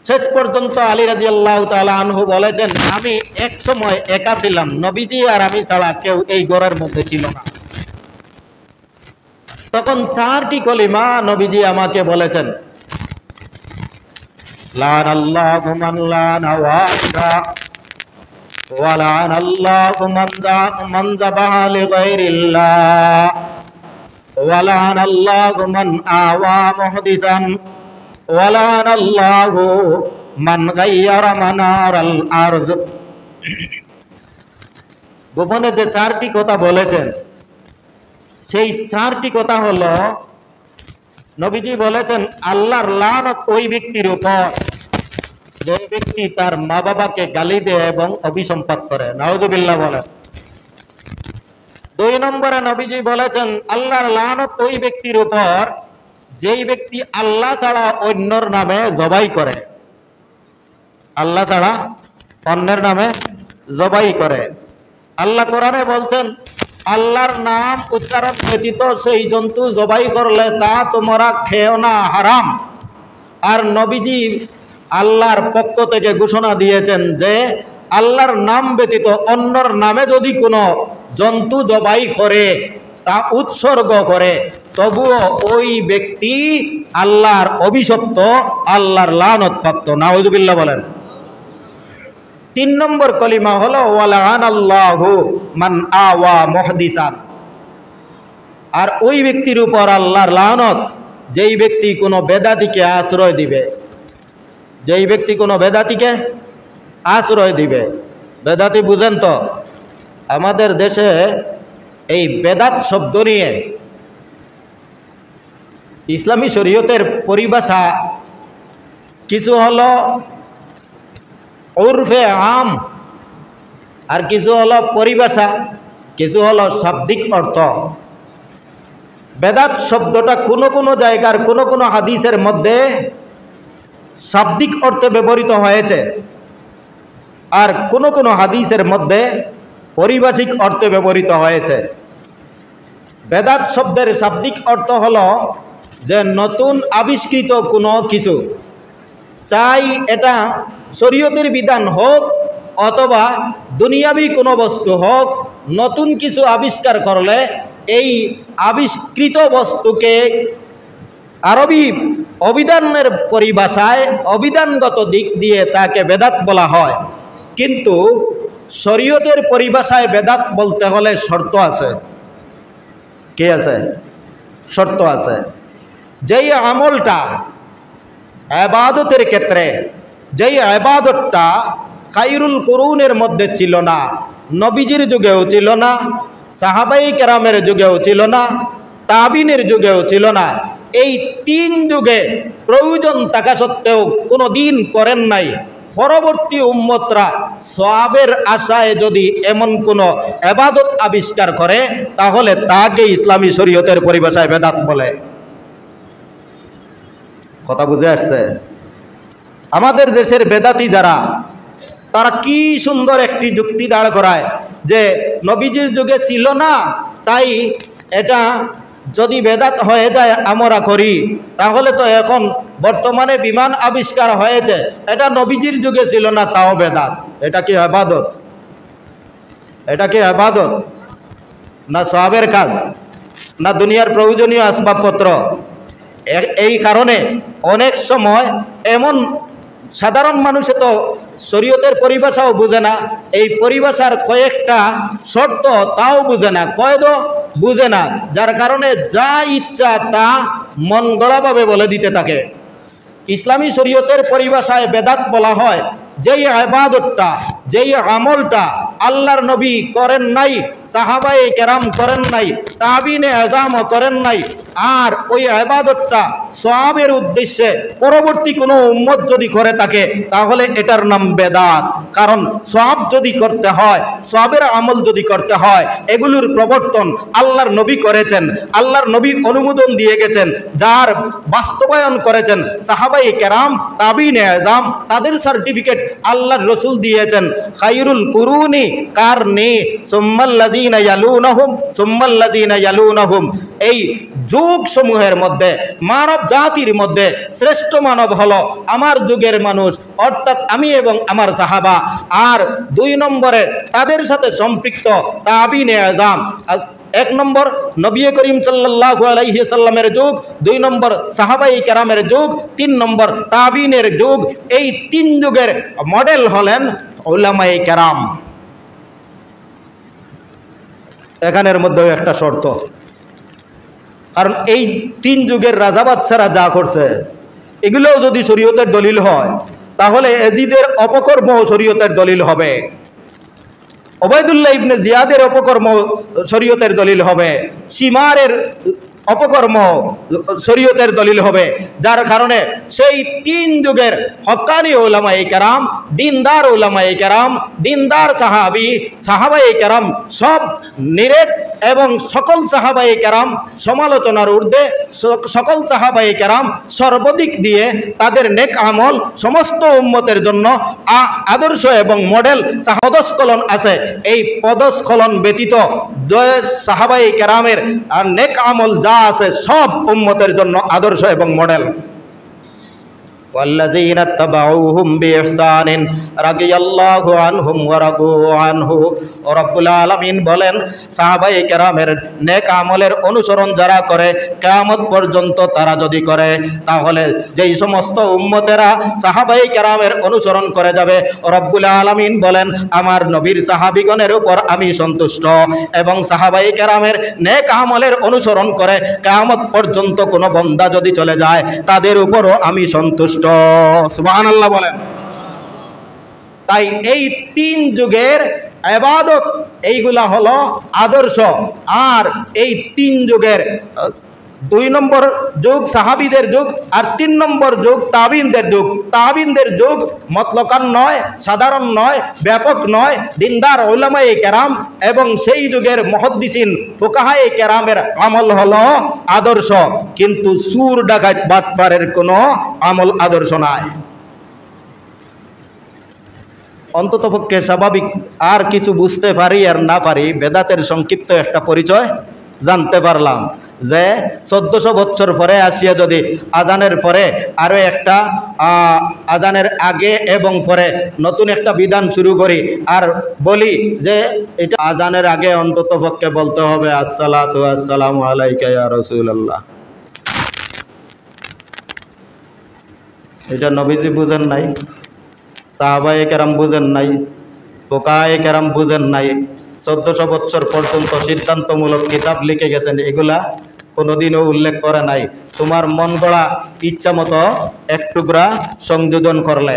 শেষ পর্যন্ত আলী রাদিয়াল্লাহু তাআলা আনহু বলেছেন, আমি এক সময় একা ছিলাম, নবীজি আর আমি ছাড়া কেউ এই ঘরের মধ্যে ছিল না। তখন 4টি কলিমা নবীজি আমাকে বলেছেন, লানাল্লাহু মান লানা ওয়ালিদা ওয়া লানাল্লাহু মান যাবাহা লিগাইরিল্লাহ ওয়া লানাল্লাহু মান আওয়া মুহদিসান ওয়া লানাল্লাহু মান গায়্যারা মানারাল আরদ। গোপনে যে 4টি কথা বলেছেন, সেই 4টি কথা হলো, নবীজি বলেছেন আল্লাহর লানত ওই ব্যক্তির উপর যে ব্যক্তি তার মা বাবাকে গালি দেয় এবং অভিসম্পাত করে। নাউজুবিল্লাহ বলেন। 2 নম্বরে নবীজি বলেছেন আল্লাহর লানত ওই ব্যক্তির উপর যেই ব্যক্তি আল্লাহ ছাড়া অন্যর নামে জবাই করে, আল্লাহ ছাড়া অন্যের নামে জবাই করে। আল্লাহ কোরআনে বলছেন আল্লাহর নাম উচ্চারণ ব্যতীত সেই জন্তু জবাই করলে তা তোমরা খেও না, হারাম। আর নবীজি আল্লাহর পক্ষ থেকে ঘোষণা দিয়েছেন যে আল্লাহর নাম ব্যতীত অন্যর নামে যদি কোনো জন্তু জবাই করে, তা উৎসর্গ করে, তবুও ওই ব্যক্তি আল্লাহর অভিশপ্ত, আল্লাহর লানতপ্রাপ্ত। নাউজুবিল্লাহ বলেন। 3 নম্বর কলিমা হলো ওয়ালানাল্লাহু মান আওয়া মুহদিসান। আর ওই ব্যক্তির উপর আল্লাহর লানত যেই ব্যক্তি কোনো বেদাতীকে আশ্রয় দিবে, যেই ব্যক্তি কোনো বেদাতীকে আশ্রয় দিবে। বেদাতি বুঝেন তো? আমাদের দেশে এই বেদাত শব্দ নিয়ে ইসলামী শরীয়তের পরিভাষা কিছু হলো উরফে আম, আর কিছু হলো পরিভাষা, কিছু হলো শাব্দিক অর্থ। বেদাত শব্দটা কোনো কোনো জায়গার কোনো কোনো হাদিসের মধ্যে শাব্দিক অর্থে ব্যবহৃত হয়েছে, আর কোনো কোনো হাদিসের মধ্যে পারিভাষিক অর্থে ব্যবহৃত হয়েছে। বেদাত শব্দের শাব্দিক অর্থ হলো যে নতুন আবিষ্কৃত কোনো কিছু, চাই এটা শরীয়তের বিধান হোক অথবা দুনিয়াবি কোনো বস্তু হোক, নতুন কিছু আবিষ্কার করলে এই আবিষ্কৃত বস্তুকে আরবি অভিধানের পরিভাষায় অভিধানগত দিক দিয়ে তাকে বেদাত বলা হয়। কিন্তু শরীয়তের পরিভাষায় বেদাত বলতে হলে শর্ত আছে। কে আছে? শর্ত আছে। যেই আমলটা ইবাদতের ক্ষেত্রে, যেই ইবাদতটা খায়রুল কুরুনের মধ্যে ছিল না, নবীজির যুগেও ছিল না, সাহাবাই কেরামের যুগেও ছিল না, তাবিনের যুগেও ছিল না, এই 3 যুগে প্রয়োজন থাকা সত্ত্বেও কোনো দিন করেন নাই, পরবর্তী উম্মতরা সওয়াবের আশায় যদি এমন কোনো ইবাদত আবিষ্কার করে, তাহলে তাকে ইসলামী শরীয়তের পরিভাষায় বেদাত বলে। কথা বুঝে আসছে? আমাদের দেশের বেদাতি যারা, তারা কি সুন্দর একটি যুক্তি দাঁড় করায় যে নবীজির যুগে ছিল না, তাই এটা যদি বেদাত হয়ে যায় আমরা করি, তাহলে তো এখন বর্তমানে বিমান আবিষ্কার হয়েছে, এটা নবীজির যুগে ছিল না, তাও বেদাত। এটা কি ইবাদত? এটা কি ইবাদত? না সওয়াবের কাজ, না দুনিয়ার প্রয়োজনীয় আসবাবপত্র? এই কারণে অনেক সময় এমন সাধারণ মানুষে তো শরীয়তের পরিভাষাও বুঝে না, এই পরিভাষার কয়েকটা শর্ত তাও বুঝে না, কয়েদও বুঝে না, যার কারণে যা ইচ্ছা তা মন গড়াভাবে বলে দিতে থাকে। ইসলামী শরীয়তের পরিভাষায় বেদাত বলা হয় যেই ইবাদতটা, যেই আমলটা আল্লাহর নবী করেন নাই, সাহাবায়ে কেরাম করেন নাই, তাবিনে আযমও করেন নাই, আর ওই ইবাদতটা সওয়াবের উদ্দেশ্যে পরবর্তী কোনো উম্মত যদি করে থাকে, তাহলে এটার নাম বেদাত। কারণ সওয়াব যদি করতে হয়, সওয়াবের আমল যদি করতে হয়, এগুলোর প্রবর্তন আল্লাহর নবী করেছেন, আল্লাহর নবী অনুমোদন দিয়ে গেছেন, যার বাস্তবায়ন করেছেন সাহাবায়ে কেরাম, তাবিনে আযম, তাদের সার্টিফিকেট আল্লাহর রাসূল দিয়েছেন। খায়রুল কুরুনি কারনি সুম্মাল্লাযী সুম্মাল্লাযীনা ইয়ালুনাহুম সুম্মাল্লাযীনা ইয়ালুনাহুম। এই যুগ সমূহের মধ্যে মানব জাতির মধ্যে শ্রেষ্ঠ মানব হলো আমার যুগের মানুষ, অর্থাৎ আমি এবং আমার সাহাবা। আর 2 নম্বরে তাদের সাথে সম্পৃক্ত তাবিনে আযম। 1 নম্বর নবী করিম সাল্লাল্লাহু আলাইহি সাল্লামের যুগ, 2 নম্বর সাহাবায়ে কেরামের যুগ, 3 নম্বর তাবিনের যুগ। এই 3 যুগের মডেল হলেন উলামায়ে কেরাম। এখানের মধ্যেও একটা শর্ত, কারণ এই 3 যুগের রাজা বাদশারা যা করছে এগুলোও যদি শরীয়তের দলিল হয়, তাহলে এজিদের অপকর্ম শরীয়তের দলিল হবে, ওবায়দুল্লাহ ইবনে জিয়াদের অপকর্ম শরীয়তের দলিল হবে, শিমারের অপকর্ম শরীয়তের দলিল হবে। যার কারণে সেই 3 যুগের হক্কানি উলামায়ে কেরাম, দিনদার উলামায়ে কেরাম, দিনদার সাহাবায়ে কেরাম সব নিরেট, এবং সকল সাহাবায়ে কেরাম সমালোচনার ঊর্ধ্বে, সকল সাহাবায়ে কেরাম সর্বদিক দিয়ে তাদের নেক আমল সমস্ত উম্মতের জন্য আদর্শ এবং মডেল। পদস্খলন আছে, এই পদস্খলন ব্যতীত সাহাবায়ে কেরামের আর নেক আমল যা আছে সব উম্মতের জন্য আদর্শ এবং মডেল। والذين اتبعوهم بإحسان رضي الله عنهم ورضوا عنه। রব্বুল আলামিন বলেন, সাহাবায়ে কেরামের নেক আমলের অনুসরণ যারা করে কিয়ামত পর্যন্ত তারা যদি করে, তাহলে যেই সমস্ত উম্মতেরা সাহাবায়ে কেরামের অনুসরণ করে যাবে, রব্বুল আলামিন বলেন আমার নবীর সাহাবীগণের উপর আমি সন্তুষ্ট, এবং সাহাবায়ে কেরামের নেক আমলের অনুসরণ করে কিয়ামত পর্যন্ত কোনো বান্দা যদি চলে যায় তাদের উপরও আমি সন্তুষ্ট। সুবহানাল্লাহ বলেন। তাই এই 3 যুগের ইবাদত এইগুলা হলো আদর্শ। আর এই 3 যুগের 2 নম্বর যুগ সাহাবীদের যুগ, আর 3 নম্বর যুগ তাবিনদের যুগ। তাবিনদের যুগ মতলকান নয়, সাধারণ নয়, ব্যাপক নয়, দিনদার উলামায়ে কেরাম এবং সেই যুগের মুহাদ্দিসিন ফুকাহায়ে কেরামের আমল হলো আদর্শ, কিন্তু সুর ডাকাত বাটপারের কোনো আমল আদর্শ নাই। অন্ততপক্ষে স্বাভাবিক আর কিছু বুঝতে পারি আর না পারি, বেদাতের সংক্ষিপ্ত একটা পরিচয় জানতে পারলাম যে 1400 বছর পরে আসিয়া যদি আজানের পরে আরও একটা আজানের আগে এবং পরে নতুন একটা বিধান শুরু করি আর বলি যে এটা আজানের আগে অন্তত পক্ষে বলতে হবে আসসালাতু আসসালামু আলাইকা ইয়া রাসূলুল্লাহ, এটা নবীজি বুঝেন নাই, সাহাবায়ে কেরাম বুঝেন নাই, ফুকাহায়ে কেরাম বুঝেন নাই। 1400 বছর পর্যন্ত সিদ্ধান্তমূলক কিতাব লিখে গেছেন, এগুলা কোনোদিনও উল্লেখ করে নাই। তোমার মন গড়া ইচ্ছা মতো এক টুকরা সংযোজন করলে